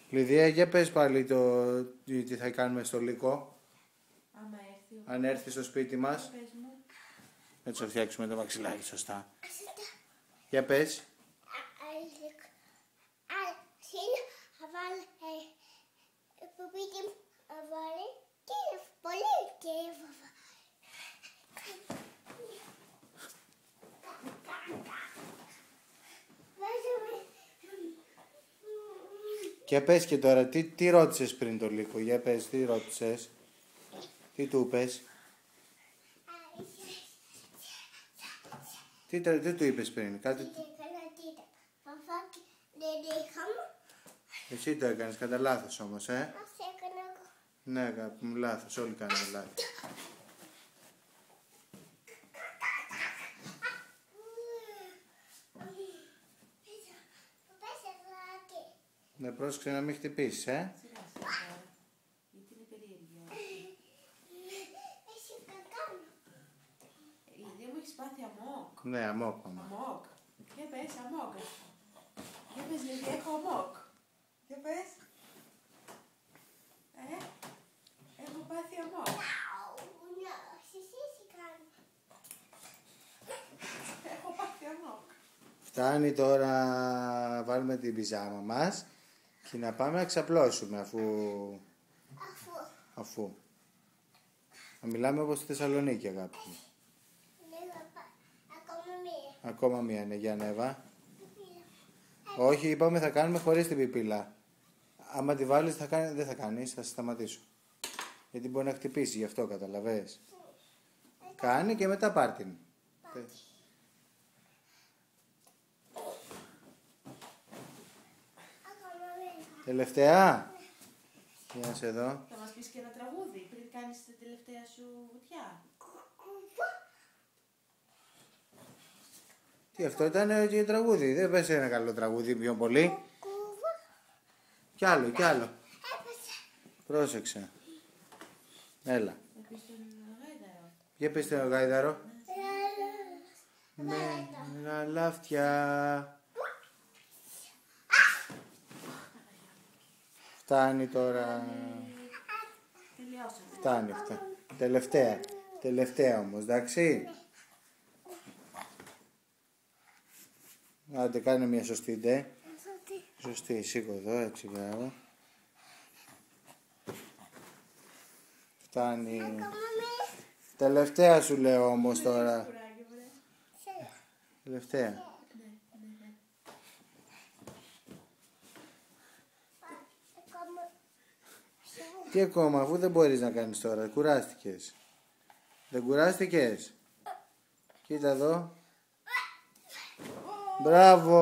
Λιδία, για πες πάλι τι θα κάνουμε στο Λύκο. Άμα έρθει. Αν έρθει στο σπίτι μας. Πες μου. Να το φτιάξουμε το μαξιλάρι σωστά. Για πες. Και πες και τώρα, τι ρώτησες πριν το Λύκο, για πες, τι ρώτησες, τι του είπες, τι του είπες πριν, κάτι. Εσύ το έκανες κατά λάθος όμως, Ναι, αγάπη μου, λάθος, όλοι κάνουμε λάθος. Ναι, πρόσεξε να μην χτυπήσεις, Σιγά σιγά τώρα. Γιατί είναι περίεργη όλη. Λιδία μου, έχεις πάθει αμόκ. Ναι, αμόκ, μαμά. Αμόκ. Για πες, αμόκ. Για πες, Λιδία, έχω αμόκ. Για πες. Έχω πάθει αμόκ. Έχω πάθει αμόκ. Φτάνει τώρα να βάλουμε την πιζάμα μας και να πάμε να ξαπλώσουμε αφού. Να μιλάμε όπως στη Θεσσαλονίκη, αγάπη μου. Ακόμα μία, ναι, για Νέβα. Όχι, είπαμε θα κάνουμε χωρίς την πιπίλα. Άμα τη βάλεις δεν θα κάνεις, θα σταματήσω. Γιατί μπορεί να χτυπήσει, γι' αυτό καταλαβες. Κάνει και μετά πάρτιν. Τελευταία. Για να σε δω. Θα μας πεις και ένα τραγούδι πριν κάνεις την τελευταία σου βουτιά. Τι, αυτό ήταν και τραγούδι. Δεν πες ένα καλό τραγούδι πιο πολύ. Κι άλλο, κι άλλο. Πρόσεξε. Έλα. Θα πεις τον γάιδαρο. Για πες τον γάιδαρο. Με μεγάλα αυτιά. Φτάνει τώρα. Τελειώσαμε. Φτάνει αυτά. Τελευταία όμως, εντάξει. Άντε, κάνε μια σωστή ντε. Σωστή, σήκω εδώ, έτσι γράμμα. Φτάνει. Τελευταία σου λέω όμως τώρα. Τελευταία. Τι ακόμα, αφού δεν μπορείς να κάνεις τώρα, κουράστηκες. Δεν κουράστηκες. Κοίτα εδώ. Μπράβο.